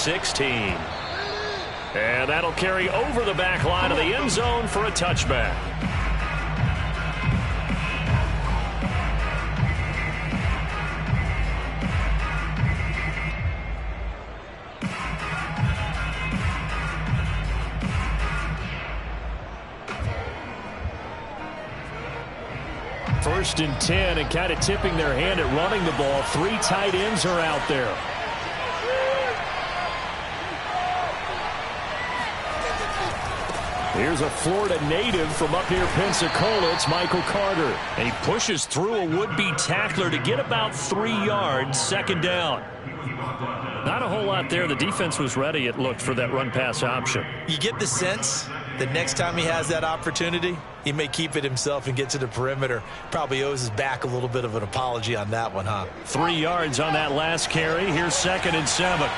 16. And that'll carry over the back line of the end zone for a touchback. First and 10, and kind of tipping their hand at running the ball. 3 tight ends are out there. Here's a Florida native from up near Pensacola. It's Michael Carter. And he pushes through a would-be tackler to get about 3 yards, second down. Not a whole lot there. The defense was ready, it looked, for that run-pass option. You get the sense that next time he has that opportunity, he may keep it himself and get to the perimeter. Probably owes his back a little bit of an apology on that one, huh? 3 yards on that last carry. Here's 2nd and 7.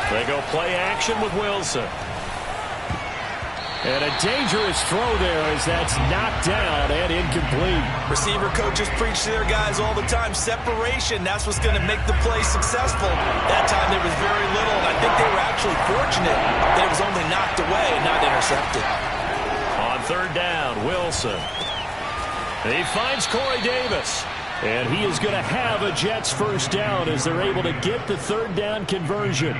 They go play action with Wilson. And a dangerous throw there as that's knocked down and incomplete. Receiver coaches preach to their guys all the time. Separation, that's what's going to make the play successful. That time there was very little, and I think they were actually fortunate that it was only knocked away and not intercepted. On 3rd down, Wilson. He finds Corey Davis. And he is going to have a Jets first down as they're able to get the 3rd down conversion.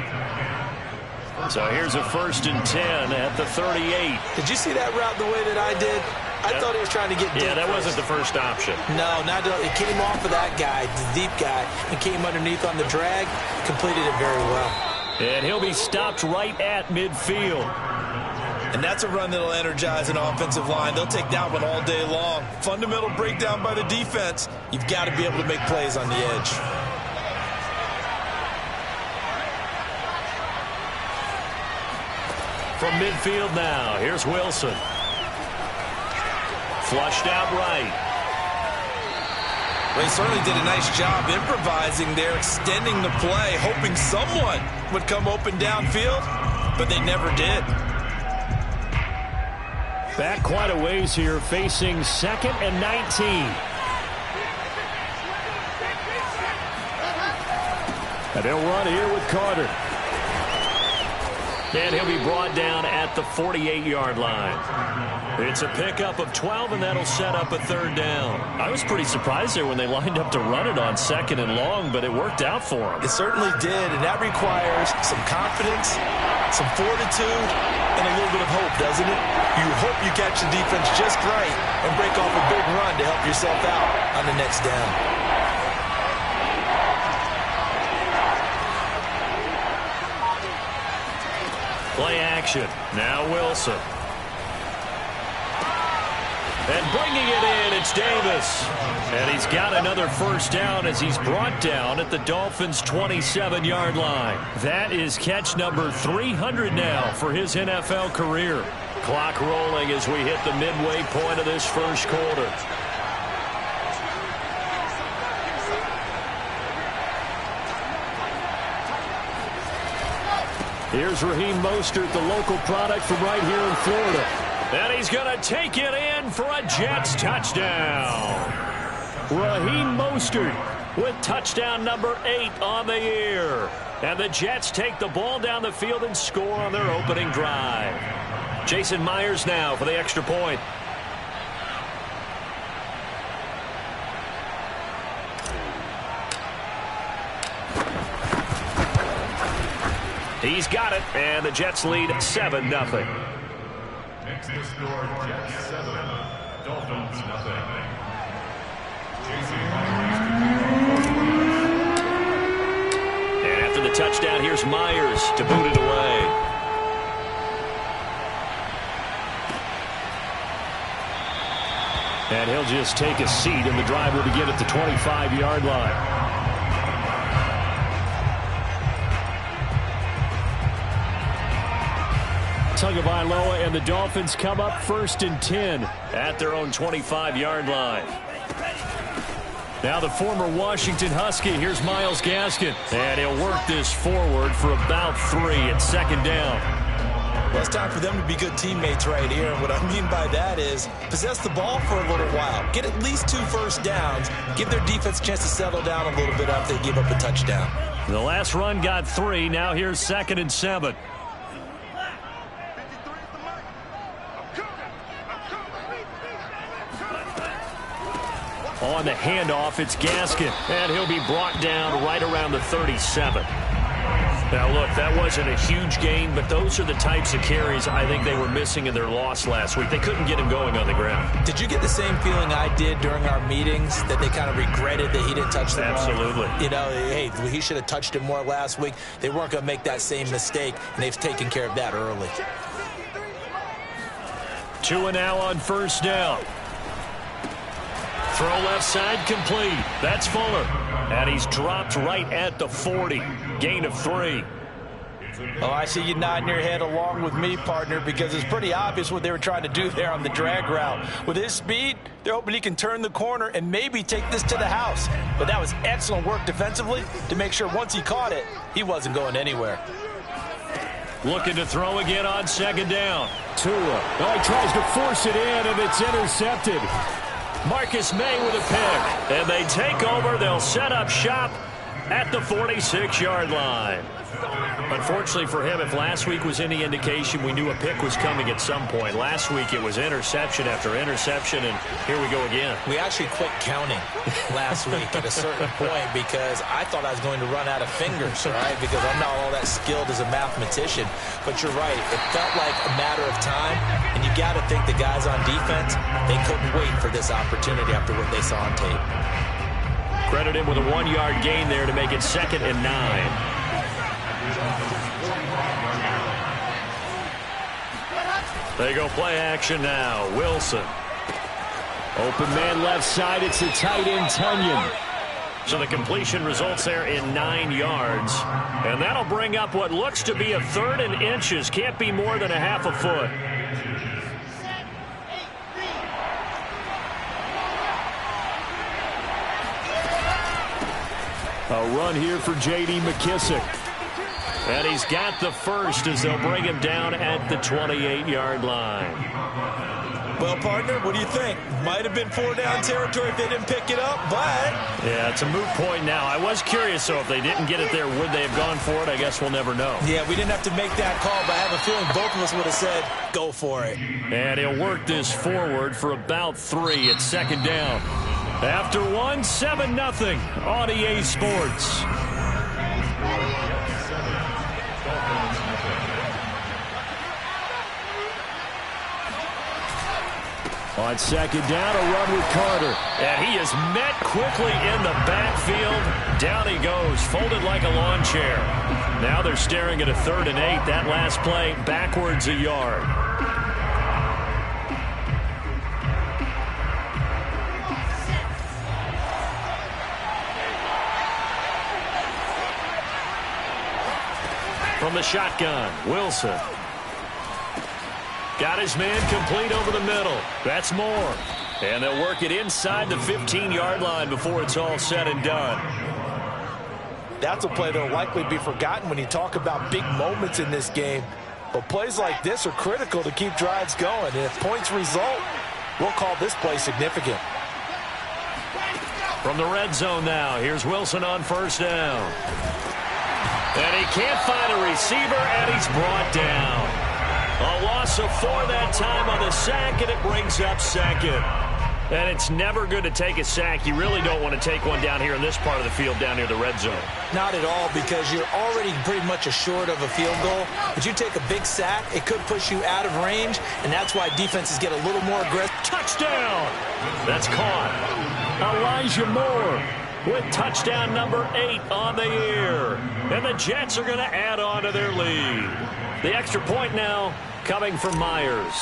So here's a 1st and 10 at the 38. Did you see that route the way that I did? I thought he was trying to get deep. Yeah, that wasn't the first option. No, not it came off of that guy, the deep guy, and came underneath on the drag, completed it very well. And he'll be stopped right at midfield. And that's a run that'll energize an offensive line. They'll take that one all day long. Fundamental breakdown by the defense. You've got to be able to make plays on the edge. From midfield now, here's Wilson. Flushed out right. Well, he certainly did a nice job improvising there, extending the play, hoping someone would come open downfield, but they never did. Back quite a ways here, facing 2nd and 19. And they'll run here with Carter. And he'll be brought down at the 48-yard line. It's a pickup of 12, and that'll set up a 3rd down. I was pretty surprised there when they lined up to run it on 2nd and long, but it worked out for them. It certainly did, and that requires some confidence, some fortitude, and a little bit of hope, doesn't it? You hope you catch the defense just right and break off a big run to help yourself out on the next down. Play action. Now Wilson. And bringing it in, it's Davis. And he's got another first down as he's brought down at the Dolphins' 27-yard line. That is catch number 300 now for his NFL career. Clock rolling as we hit the midway point of this first quarter. Here's Raheem Mostert, the local product from right here in Florida. And he's going to take it in for a Jets touchdown. Raheem Mostert with touchdown number 8 on the year. And the Jets take the ball down the field and score on their opening drive. Jason Myers now for the extra point. He's got it, and the Jets lead 7-0. Next to score, Jets 7, Dolphins 0. And after the touchdown, here's Myers to boot it away. And he'll just take a seat, and the drive will begin at the 25-yard line. Tagovailoa and the Dolphins come up 1st and 10 at their own 25-yard line. Now the former Washington Husky. Here's Myles Gaskin. And he'll work this forward for about 3 at 2nd down. Well, it's time for them to be good teammates right here. And what I mean by that is possess the ball for a little while. Get at least 2 first downs. Give their defense a chance to settle down a little bit after they give up a touchdown. The last run got 3. Now here's 2nd and 7. On the handoff, it's Gaskin, and he'll be brought down right around the 37. Now, look, that wasn't a huge gain, but those are the types of carries I think they were missing in their loss last week. They couldn't get him going on the ground. Did you get the same feeling I did during our meetings, that they kind of regretted that he didn't touch the ball? Absolutely. You know, hey, he should have touched it more last week. They weren't going to make that same mistake, and they've taken care of that early. 2 and now on first down. Throw left side complete. That's Fuller. And he's dropped right at the 40. Gain of 3. Oh, I see you nodding your head along with me, partner, because it's pretty obvious what they were trying to do there on the drag route. With his speed, they're hoping he can turn the corner and maybe take this to the house. But that was excellent work defensively to make sure once he caught it, he wasn't going anywhere. Looking to throw again on 2nd down. Tua. Oh, he tries to force it in, and it's intercepted. Marcus May with a pick. And they take over. They'll set up shop at the 46-yard line. Unfortunately for him, if last week was any indication, we knew a pick was coming at some point. Last week it was interception after interception, and here we go again. We actually quit counting last week at a certain point because I thought I was going to run out of fingers, right? Because I'm not all that skilled as a mathematician. But you're right. It felt like a matter of time, and you got to think the guys on defense, they couldn't wait for this opportunity after what they saw on tape. Credit him with a 1-yard gain there to make it 2nd and 9. They go play action now. Wilson. Open man left side. It's the tight end, Tunyon. So the completion results there in 9 yards. And that'll bring up what looks to be a 3rd and inches. Can't be more than a half a foot. A run here for J.D. McKissick. And he's got the first as they'll bring him down at the 28-yard line. Well, partner, what do you think? Might have been 4-down territory if they didn't pick it up, but... Yeah, it's a moot point now. I was curious, so if they didn't get it there, would they have gone for it? I guess we'll never know. Yeah, we didn't have to make that call, but I have a feeling both of us would have said, go for it. And he'll work this forward for about 3 at 2nd down. After 1, 7-0 on EA Sports. On 2nd down, a run with Carter. And he is met quickly in the backfield. Down he goes, folded like a lawn chair. Now they're staring at a 3rd and 8. That last play, backwards a yard. From the shotgun, Wilson. Got his man complete over the middle. That's more. And they'll work it inside the 15-yard line before it's all said and done. That's a play that will likely be forgotten when you talk about big moments in this game. But plays like this are critical to keep drives going. And if points result, we'll call this play significant. From the red zone now, here's Wilson on 1st down. And he can't find a receiver, and he's brought down. A loss of 4 that time on the sack, and it brings up 2nd. And it's never good to take a sack. You really don't want to take one down here in this part of the field down near the red zone. Not at all, because you're already pretty much assured of a field goal. But you take a big sack, it could push you out of range, and that's why defenses get a little more aggressive. Touchdown! That's caught. Elijah Moore with touchdown number 8 on the year. And the Jets are going to add on to their lead. The extra point now coming from Myers.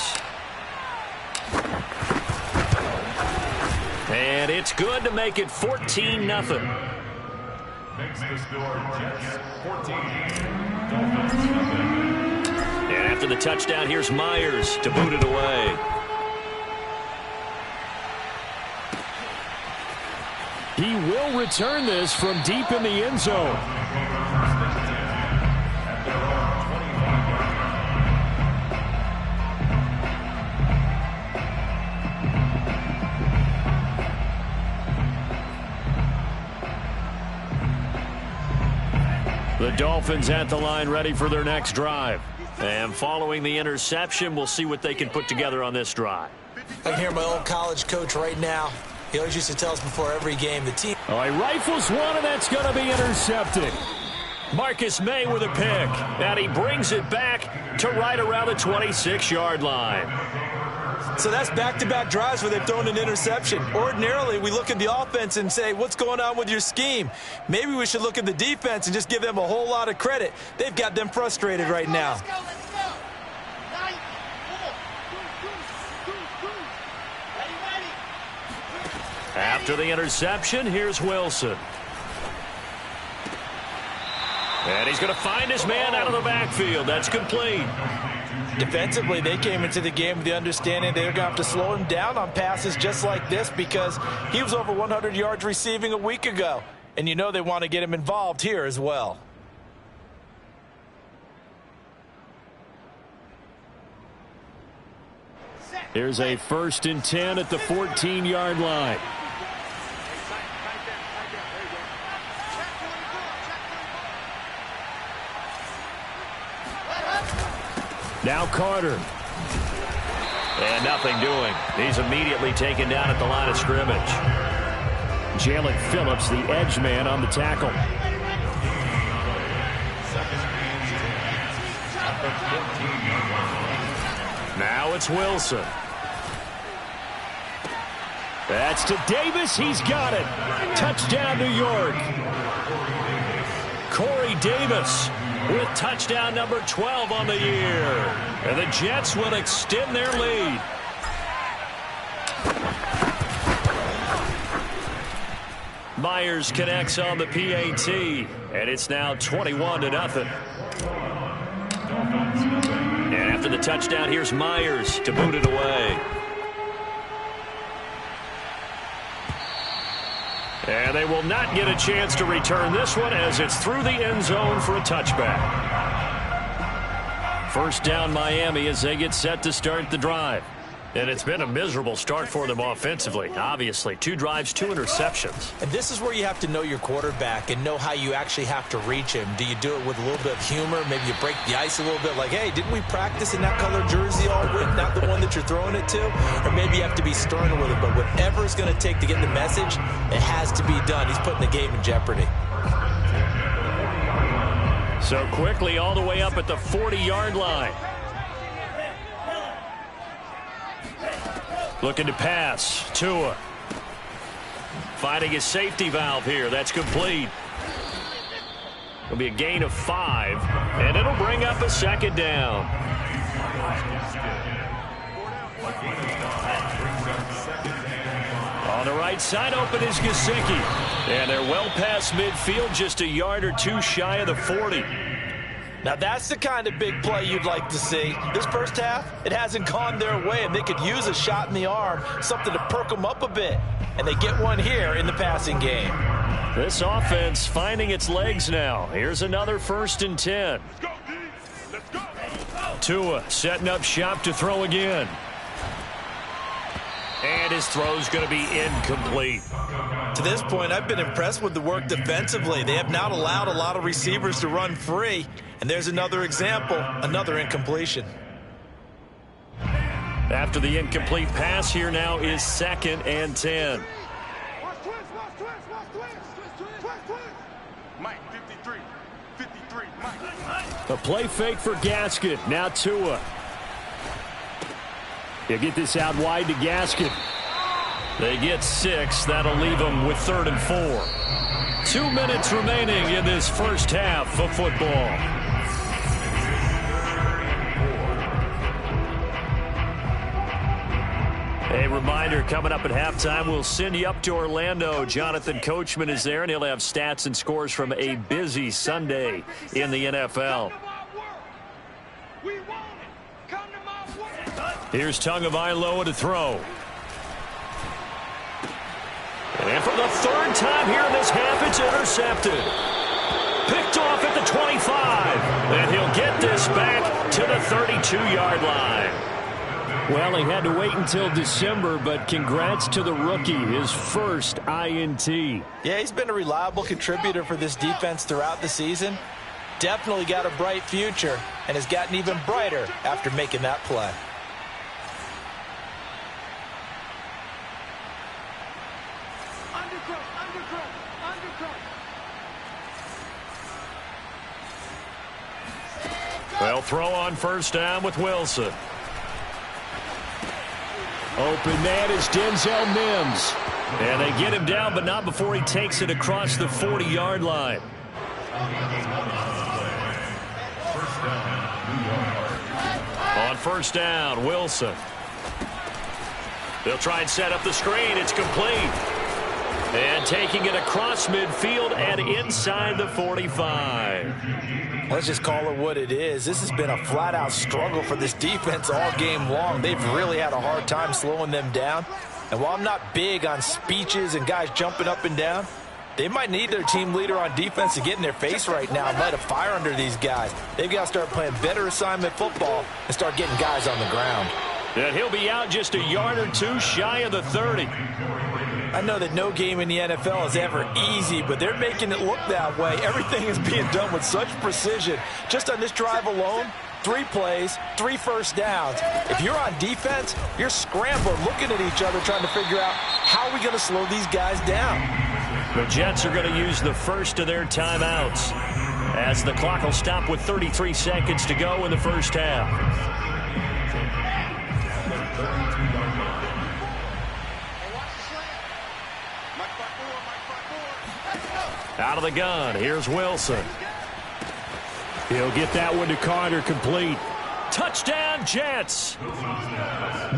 And it's good to make it 14-0. Makes the score Jets 14, Dolphins 0. And after the touchdown, here's Myers to boot it away. He will return this from deep in the end zone. The Dolphins at the line ready for their next drive. And following the interception, we'll see what they can put together on this drive. I can hear my old college coach right now. He always used to tell us before every game, the team... All right, rifles one, and that's going to be intercepted. Marcus May with a pick, and he brings it back to right around the 26-yard line. So that's back-to-back drives where they've thrown an interception. Ordinarily, we look at the offense and say, what's going on with your scheme? Maybe we should look at the defense and just give them a whole lot of credit. They've got them frustrated right now. Let's go. 9, 4, 2. Ready. After the interception, here's Wilson. And he's going to find his man out of the backfield. That's complete. Defensively, they came into the game with the understanding they're going to have to slow him down on passes just like this because he was over 100 yards receiving a week ago. And you know they want to get him involved here as well. Here's a 1st and 10 at the 14-yard line. Now Carter. And nothing doing. He's immediately taken down at the line of scrimmage. Jalen Phillips, the edge man, on the tackle. Now it's Wilson. That's to Davis. He's got it. Touchdown, New York. Corey Davis with touchdown number 12 on the year. And the Jets will extend their lead. Myers connects on the PAT, and it's now 21-0. And after the touchdown, here's Myers to boot it away. And they will not get a chance to return this one as it's through the end zone for a touchback. First down Miami as they get set to start the drive. And it's been a miserable start for them offensively. Obviously, 2 drives, 2 interceptions. And this is where you have to know your quarterback and know how you actually have to reach him. Do you do it with a little bit of humor? Maybe you break the ice a little bit like, hey, didn't we practice in that color jersey all week, not the one that you're throwing it to? Or maybe you have to be sterner with it. But whatever it's going to take to get the message, it has to be done. He's putting the game in jeopardy. So quickly all the way up at the 40-yard line. Looking to pass. Tua. Finding his safety valve here. That's complete. It'll be a gain of 5, and it'll bring up a 2nd down. On the right side, open is Gesicki. And they're well past midfield, just a yard or 2 shy of the 40. Now, that's the kind of big play you'd like to see. This first half, it hasn't gone their way, and they could use a shot in the arm, something to perk them up a bit. And they get one here in the passing game. This offense finding its legs now. Here's another 1st and 10. Let's go. Tua setting up shop to throw again. And his throw's going to be incomplete. To this point, I've been impressed with the work defensively. They have not allowed a lot of receivers to run free. And there's another example, another incompletion. After the incomplete pass, here now is 2nd and 10. Mike, 53, Mike. A play fake for Gaskin. Now Tua. He'll get this out wide to Gaskin. They get 6. That'll leave them with 3rd and 4. 2 minutes remaining in this first half of football. A reminder, coming up at halftime, we'll send you up to Orlando. Jonathan Coachman is there, and he'll have stats and scores from a busy Sunday in the NFL. Here's Tagovailoa to throw. And for the 3rd time here in this half, it's intercepted. Picked off at the 25. And he'll get this back to the 32-yard line. Well, he had to wait until December, but congrats to the rookie, his first INT. Yeah, he's been a reliable contributor for this defense throughout the season. Definitely got a bright future and has gotten even brighter after making that play. They'll throw on first down with Wilson. Open man is Denzel Mims. And they get him down, but not before he takes it across the 40-yard line. On first down, Wilson. They'll try and set up the screen. It's complete. And taking it across midfield and inside the 45. Let's just call it what it is. This has been a flat-out struggle for this defense all game long. They've really had a hard time slowing them down. And while I'm not big on speeches and guys jumping up and down, they might need their team leader on defense to get in their face right now and light a fire under these guys. They've got to start playing better assignment football and start getting guys on the ground. And he'll be out just a yard or two shy of the 30. I know that no game in the NFL is ever easy, but they're making it look that way. Everything is being done with such precision. Just on this drive alone, 3 plays, 3 first downs. If you're on defense, you're scrambling, looking at each other, trying to figure out how are we going to slow these guys down. The Jets are going to use the first of their timeouts as the clock will stop with 33 seconds to go in the first half. Out of the gun, here's Wilson. He'll get that one to Carter, complete. Touchdown, Jets!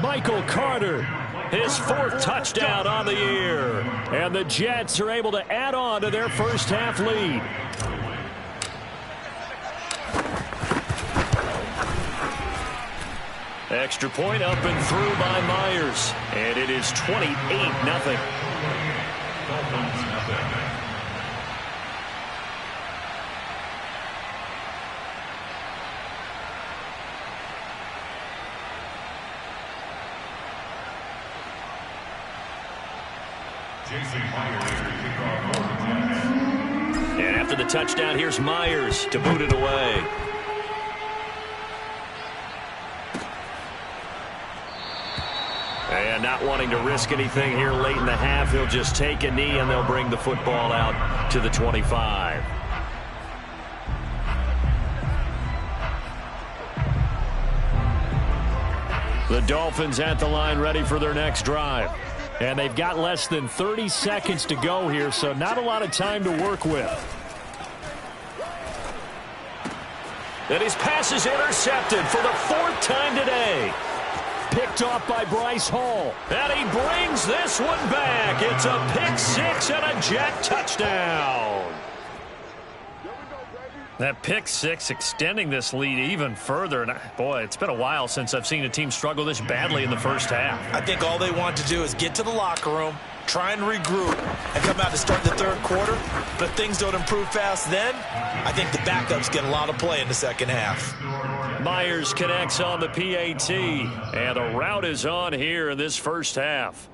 Michael Carter, his 4th touchdown on the year. And the Jets are able to add on to their first half lead. Extra point up and through by Myers. And it is 28-0. And after the touchdown, here's Myers to boot it away. And not wanting to risk anything here late in the half, he'll just take a knee and they'll bring the football out to the 25. The Dolphins at the line ready for their next drive. And they've got less than 30 seconds to go here, so not a lot of time to work with. And his pass is intercepted for the 4th time today. Picked off by Bryce Hall. And he brings this one back. It's a pick 6 and a Jet touchdown. That pick 6 extending this lead even further. And boy, it's been a while since I've seen a team struggle this badly in the first half. I think all they want to do is get to the locker room, try and regroup, and come out to start the 3rd quarter. But if things don't improve fast then, I think the backups get a lot of play in the second half. Myers connects on the PAT. And the route is on here in this first half.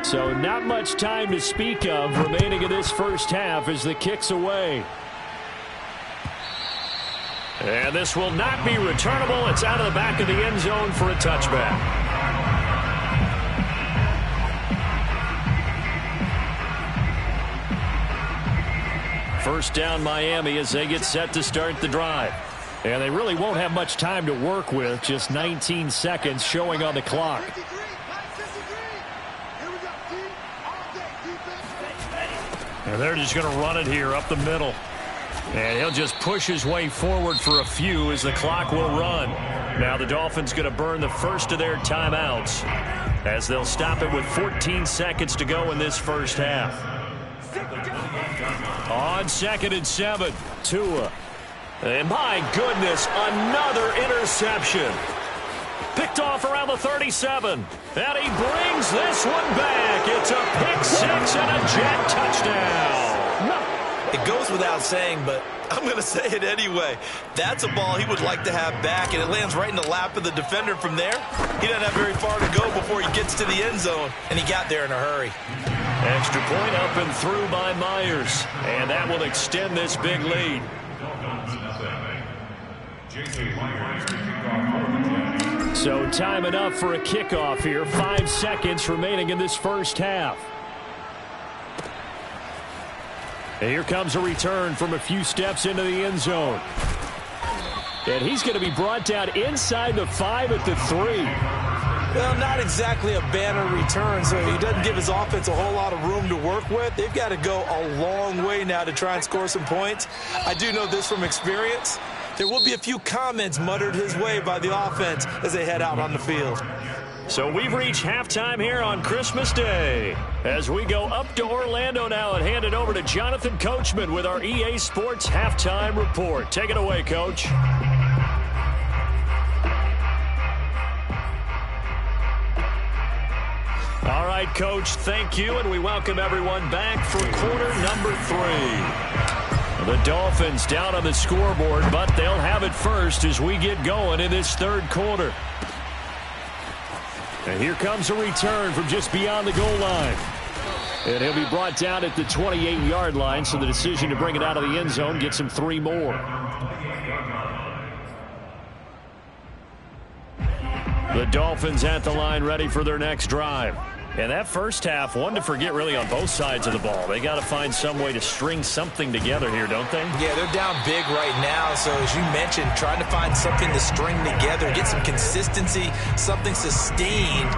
So not much time to speak of remaining in this first half as the kick's away. And this will not be returnable. It's out of the back of the end zone for a touchback. First down Miami as they get set to start the drive. And they really won't have much time to work with. Just 19 seconds showing on the clock. And they're just going to run it here up the middle. And he'll just push his way forward for a few as the clock will run. Now the Dolphins going to burn the first of their timeouts as they'll stop it with 14 seconds to go in this first half. On 2nd and 7, Tua. And my goodness, another interception. Picked off around the 37. And he brings this one back. It's a pick 6 and a Jet touchdown. It goes without saying, but I'm going to say it anyway. That's a ball he would like to have back, and it lands right in the lap of the defender from there. He doesn't have very far to go before he gets to the end zone, and he got there in a hurry. Extra point up and through by Myers, and that will extend this big lead. So time enough for a kickoff here. 5 seconds remaining in this first half. And here comes a return from a few steps into the end zone. And he's going to be brought down inside the 5 at the 3. Well, not exactly a banner return, so he doesn't give his offense a whole lot of room to work with. They've got to go a long way now to try and score some points. I do know this from experience. There will be a few comments muttered his way by the offense as they head out on the field. So we've reached halftime here on Christmas Day. As we go up to Orlando now and hand it over to Jonathan Coachman with our EA Sports Halftime Report. Take it away, Coach. All right, Coach, thank you, and we welcome everyone back for quarter number 3. The Dolphins down on the scoreboard, but they'll have it first as we get going in this third quarter. And here comes a return from just beyond the goal line. And he'll be brought down at the 28-yard line, so the decision to bring it out of the end zone gets him 3 more. The Dolphins at the line ready for their next drive. And that first half, one to forget really on both sides of the ball. They got to find some way to string something together here, don't they? Yeah, they're down big right now. So as you mentioned, trying to find something to string together, get some consistency, something sustained,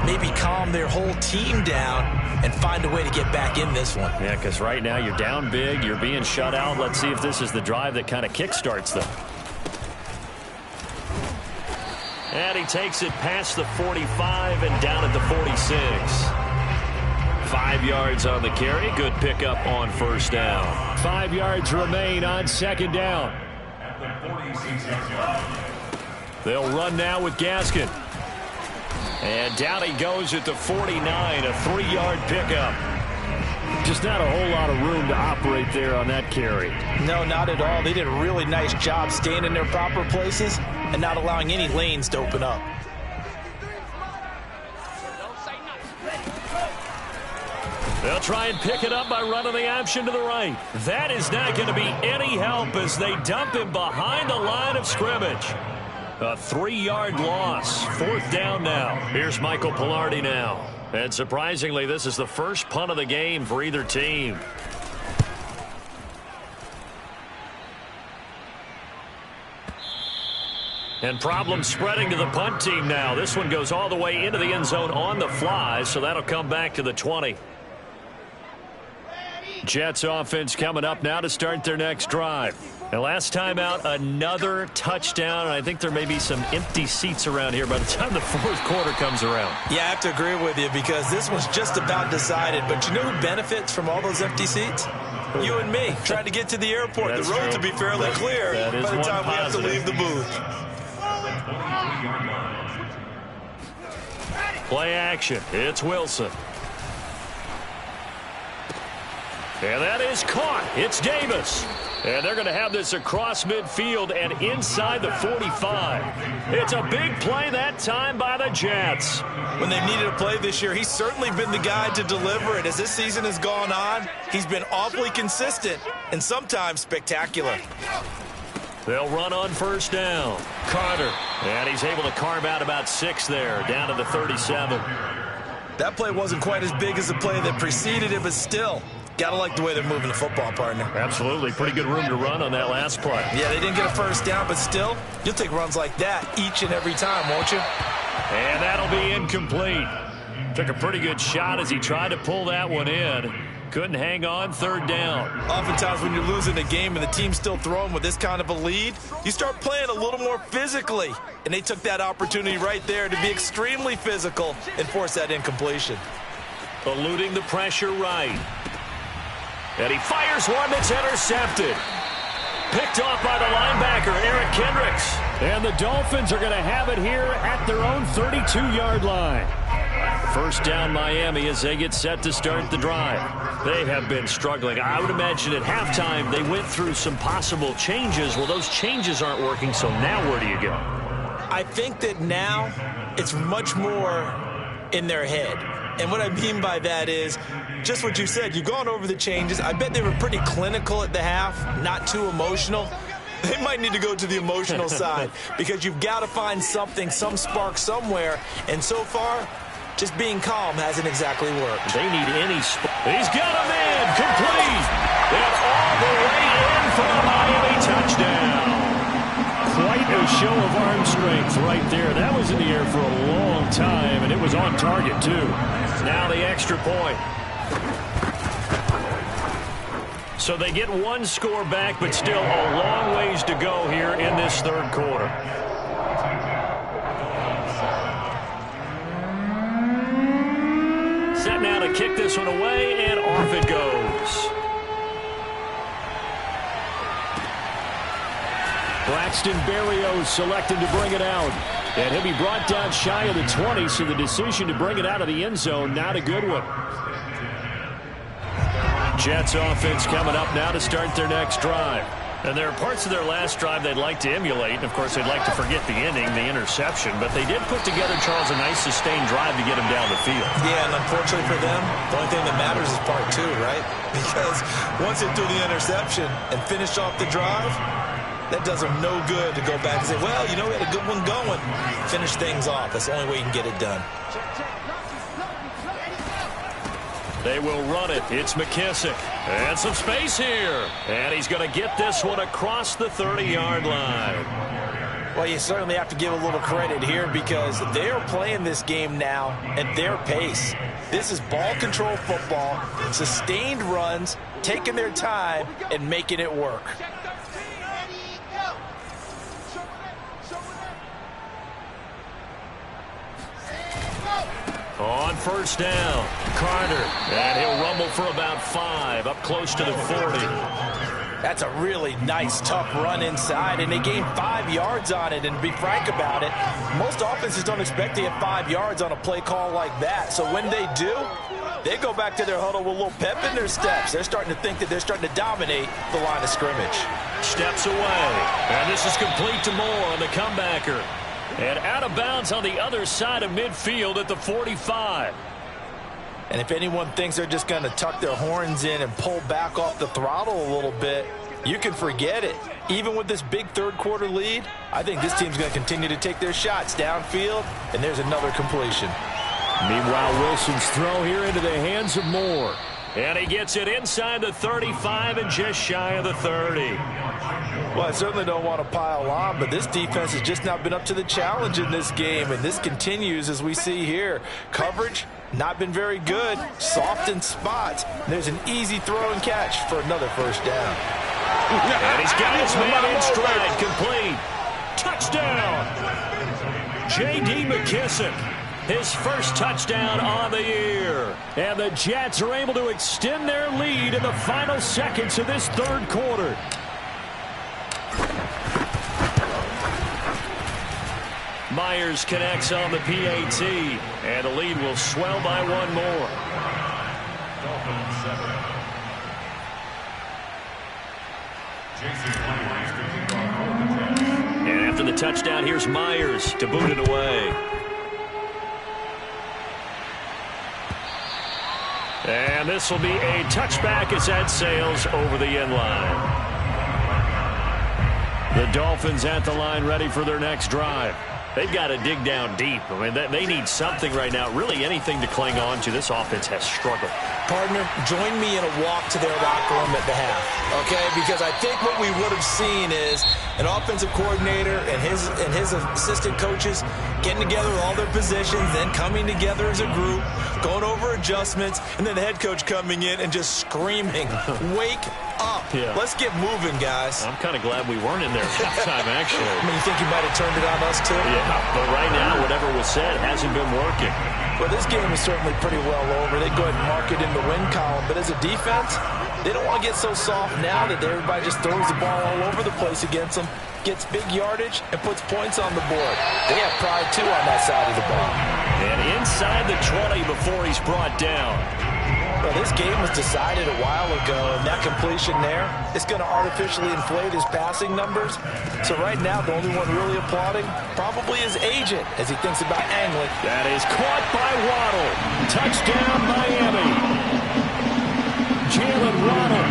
maybe calm their whole team down and find a way to get back in this one. Yeah, because right now you're down big, you're being shut out. Let's see if this is the drive that kind of kickstarts them. And he takes it past the 45 and down at the 46. 5 yards on the carry. Good pickup on first down. 5 yards remain on second down. They'll run now with Gaskin. And down he goes at the 49, a 3-yard pickup. Just not a whole lot of room to operate there on that carry. No, not at all. They did a really nice job staying in their proper places and not allowing any lanes to open up. They'll try and pick it up by running the option to the right. That is not going to be any help as they dump him behind the line of scrimmage. A 3-yard loss. 4th down now. Here's Michael Pilardi now. And surprisingly, this is the first punt of the game for either team. And problems spreading to the punt team now. This one goes all the way into the end zone on the fly, so that'll come back to the 20. Jets offense coming up now to start their next drive. And last time out, another touchdown. And I think there may be some empty seats around here by the time the 4th quarter comes around. Yeah, I have to agree with you because this one's just about decided. But you know who benefits from all those empty seats? You and me, trying to get to the airport. That's the roads true. will be fairly clear by the time we have to leave the booth. Play action. It's Wilson. And that is caught. It's Davis. And they're going to have this across midfield and inside the 45. It's a big play that time by the Jets. When they've needed a play this year, he's certainly been the guy to deliver it. As this season has gone on, he's been awfully consistent and sometimes spectacular. They'll run on first down. Carter. And he's able to carve out about 6 there, down to the 37. That play wasn't quite as big as the play that preceded it, but still, gotta like the way they're moving the football, partner. Absolutely. Pretty good room to run on that last play. Yeah, they didn't get a first down, but still, you'll take runs like that each and every time, won't you? And that'll be incomplete. Took a pretty good shot as he tried to pull that one in. Couldn't hang on, 3rd down. Oftentimes when you're losing a game and the team's still throwing with this kind of a lead, you start playing a little more physically. And they took that opportunity right there to be extremely physical and force that incompletion. Eluding the pressure right. And he fires one that's intercepted. Picked off by the linebacker, Eric Kendricks. And the Dolphins are going to have it here at their own 32-yard line. First down Miami as they get set to start the drive. They have been struggling. I would imagine at halftime they went through some possible changes. Well, those changes aren't working, so now where do you go? I think that now it's much more in their head. And what I mean by that is just what you said. You've gone over the changes. I bet they were pretty clinical at the half, not too emotional. They might need to go to the emotional side because you've got to find something, some spark somewhere. And so far, just being calm hasn't exactly worked. They need any spark. He's got a man complete. And all the way in for a Miami touchdown. Quite a show of arm strength right there. That was in the air for a long time, and it was on target, too. Now the extra point. So they get one score back, but still a long ways to go here in this third quarter. Set now to kick this one away, and off it goes. Braxton Berrios selected to bring it out. And he'll be brought down shy of the 20, so the decision to bring it out of the end zone, not a good one. Jets offense coming up now to start their next drive. And there are parts of their last drive they'd like to emulate. And, of course, they'd like to forget the inning, the interception. But they did put together, Charles, a nice sustained drive to get them down the field. Yeah, and unfortunately for them, the only thing that matters is part two, right? Because once they threw the interception and finished off the drive, that does them no good to go back and say, well, you know, we had a good one going. Finish things off. That's the only way you can get it done. They will run it. It's McKissick. And some space here. And he's going to get this one across the 30-yard line. Well, you certainly have to give a little credit here because they're playing this game now at their pace. This is ball control football, sustained runs, taking their time, and making it work. On first down, Carter, and he'll rumble for about 5, up close to the 40. That's a really nice, tough run inside, and they gained 5 yards on it. And to be frank about it, most offenses don't expect to get 5 yards on a play call like that. So when they do, they go back to their huddle with a little pep in their steps. They're starting to think that they're starting to dominate the line of scrimmage. Steps away, and this is complete to Moore on the comebacker. And out of bounds on the other side of midfield at the 45. And if anyone thinks they're just going to tuck their horns in and pull back off the throttle a little bit, you can forget it. Even with this big third quarter lead, I think this team's going to continue to take their shots downfield, and there's another completion. Meanwhile, Wilson's throw here into the hands of Moore. And he gets it inside the 35 and just shy of the 30. Well, I certainly don't want to pile on, but this defense has just not been up to the challenge in this game, and this continues as we see here. Coverage, not been very good, soft in spots. There's an easy throw and catch for another first down. And he's got his man in stride, complete. Touchdown! J.D. McKissick, his first touchdown on the year. And the Jets are able to extend their lead in the final seconds of this third quarter. Myers connects on the PAT, and the lead will swell by one more. And after the touchdown, here's Myers to boot it away. And this will be a touchback as that sails over the end line. The Dolphins at the line ready for their next drive. They've got to dig down deep. I mean, they need something right now, really anything to cling on to. This offense has struggled. Partner, join me in a walk to their locker room at the half, okay? Because I think what we would have seen is an offensive coordinator and his assistant coaches getting together with all their positions, then coming together as a group, going over adjustments, and then the head coach coming in and just screaming, wake up. Yeah. Let's get moving, guys. I'm kind of glad we weren't in there at halftime, actually. I mean, you think you might have turned it on us, too? Yeah, but right now, whatever was said hasn't been working. Well, this game is certainly pretty well over. They go ahead and mark it in the win column. But as a defense, they don't want to get so soft now that everybody just throws the ball all over the place against them, gets big yardage, and puts points on the board. They have pride, too, on that side of the ball. And inside the 20 before he's brought down. Well, this game was decided a while ago, and that completion there is going to artificially inflate his passing numbers. So right now, the only one really applauding probably his agent as he thinks about angling. That is caught by Waddle. Touchdown, Miami. Jalen Waddle,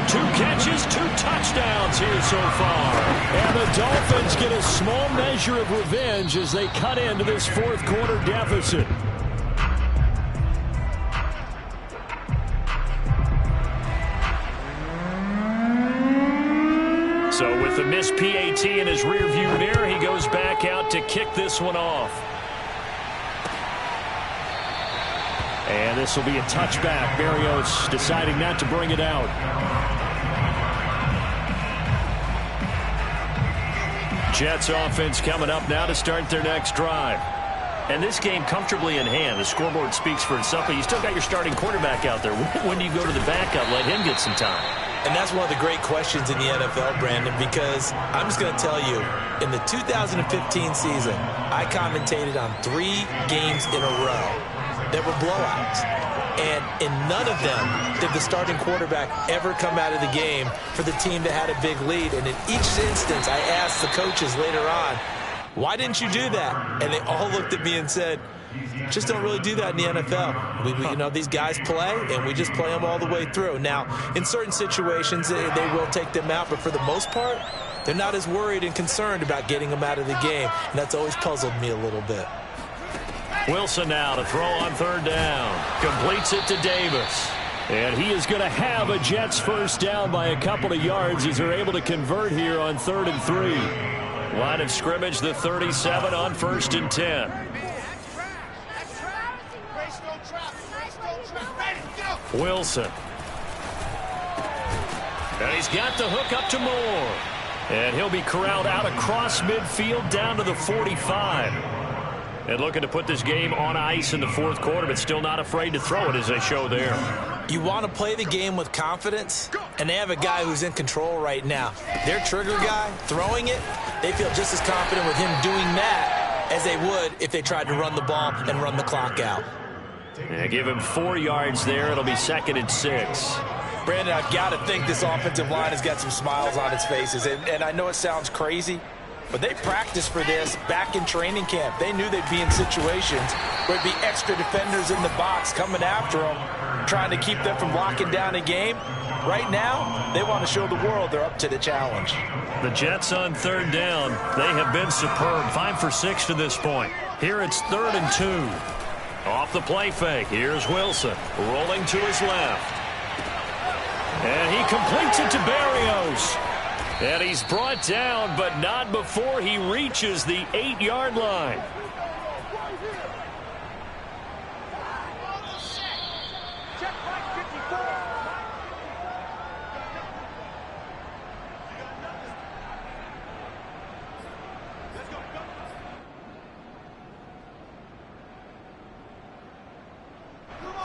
2 catches, 2 touchdowns here so far. And the Dolphins get a small measure of revenge as they cut into this fourth quarter deficit. So with the missed PAT in his rearview mirror, he goes back out to kick this one off. And this will be a touchback. Berrios deciding not to bring it out. Jets offense coming up now to start their next drive. And this game comfortably in hand. The scoreboard speaks for itself, but you still got your starting quarterback out there. When do you go to the backup? Let him get some time. And that's one of the great questions in the NFL, Brandon, because I'm just going to tell you, in the 2015 season, I commentated on 3 games in a row that were blowouts. And in none of them did the starting quarterback ever come out of the game for the team that had a big lead. And in each instance, I asked the coaches later on, why didn't you do that? And they all looked at me and said, just don't really do that in the NFL. You know, these guys play, and we just play them all the way through. Now, in certain situations, they will take them out, but for the most part, they're not as worried and concerned about getting them out of the game, and that's always puzzled me a little bit. Wilson now to throw on third down. Completes it to Davis. And he is going to have a Jets first down by a couple of yards as they're able to convert here on 3rd and 3. Line of scrimmage, the 37 on 1st and 10. Wilson. And he's got the hook up to Moore. And he'll be corralled out across midfield down to the 45. And looking to put this game on ice in the fourth quarter, but still not afraid to throw it as they show there. You want to play the game with confidence, and they have a guy who's in control right now. Their trigger guy, throwing it, they feel just as confident with him doing that as they would if they tried to run the ball and run the clock out. Yeah, give him 4 yards there. It'll be 2nd and 6. Brandon, I've got to think this offensive line has got some smiles on its faces. And I know it sounds crazy, but they practiced for this back in training camp. They knew they'd be in situations where it'd be extra defenders in the box coming after them, trying to keep them from locking down a game. Right now, they want to show the world they're up to the challenge. The Jets on 3rd down. They have been superb. 5 for 6 to this point. Here it's 3rd and 2. Off the play fake, here's Wilson, rolling to his left. And he completes it to Berrios. And he's brought down, but not before he reaches the 8-yard line.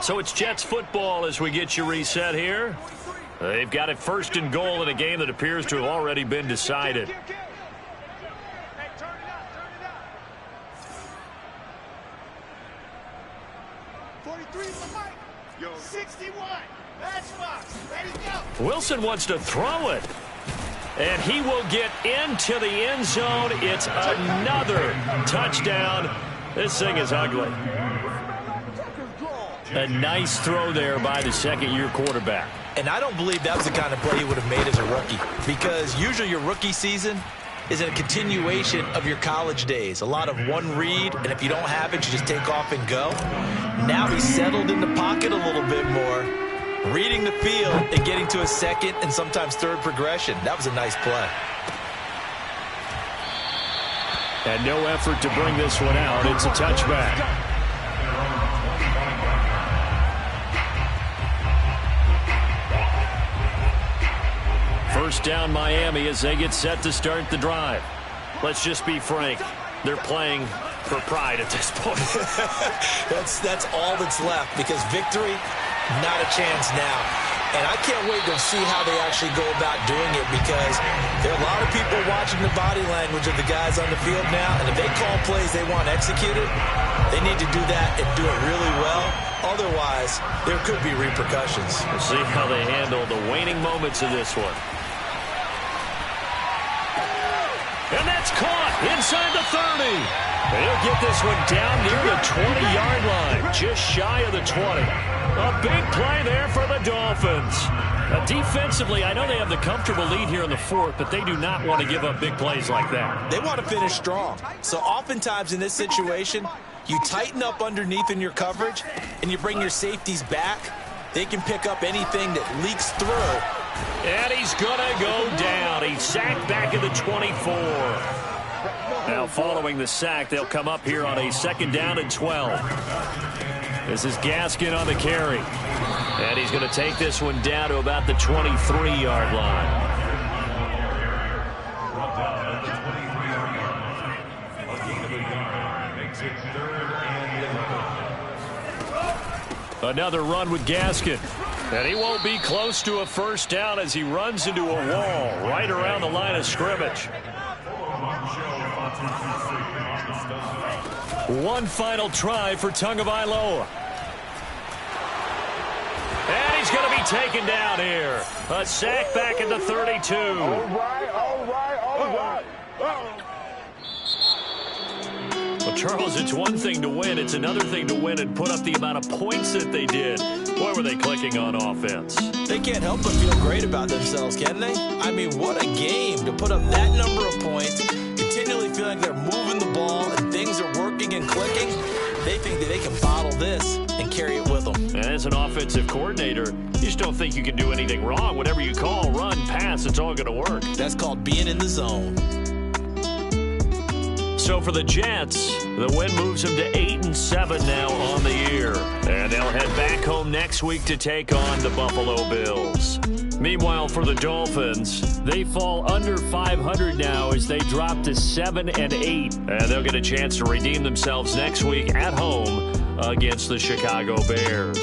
So it's Jets football as we get you reset here. They've got it 1st and goal in a game that appears to have already been decided. Hey, turn it up. 43 for Mike. Yo. 61. Matchbox. Ready, go. Wilson wants to throw it. And he will get into the end zone. It's another touchdown. This thing is ugly. A nice throw there by the 2nd-year quarterback. And I don't believe that was the kind of play he would have made as a rookie, because usually your rookie season is a continuation of your college days. A lot of one read, and if you don't have it, you just take off and go. Now he's settled in the pocket a little bit more, reading the field and getting to a 2nd and sometimes 3rd progression. That was a nice play. And no effort to bring this one out. It's a touchback. First down Miami as they get set to start the drive. Let's just be frank. They're playing for pride at this point. That's all that's left, because victory, not a chance now. And I can't wait to see how they actually go about doing it, because there are a lot of people watching the body language of the guys on the field now, and if they call plays they want executed, they need to do that and do it really well. Otherwise, there could be repercussions. We'll see how they handle the waning moments of this one. And that's caught inside the 30. They'll get this one down near the 20-yard line, just shy of the 20. A big play there for the Dolphins. Defensively, I know they have the comfortable lead here in the fourth, but they do not want to give up big plays like that. They want to finish strong. So oftentimes in this situation, you tighten up underneath in your coverage, and you bring your safeties back. They can pick up anything that leaks through. And he's going to go down. He's sacked back at the 24. Now following the sack, they'll come up here on a 2nd down and 12. This is Gaskin on the carry. And he's going to take this one down to about the 23-yard line. Another run with Gaskin. And he won't be close to a first down as he runs into a wall right around the line of scrimmage. One final try for Tagovailoa. And he's going to be taken down here. A sack back at the 32. All right. Well, Charles, it's one thing to win. It's another thing to win and put up the amount of points that they did. Boy, were they clicking on offense. They can't help but feel great about themselves, can they? I mean, what a game to put up that number of points, continually feeling like they're moving the ball and things are working and clicking. They think that they can bottle this and carry it with them. And as an offensive coordinator, you just don't think you can do anything wrong. Whatever you call, run, pass, it's all going to work. That's called being in the zone. So for the Jets, the win moves them to 8-7 now on the year. And they'll head back home next week to take on the Buffalo Bills. Meanwhile, for the Dolphins, they fall under 500 now as they drop to 7-8. And they'll get a chance to redeem themselves next week at home against the Chicago Bears.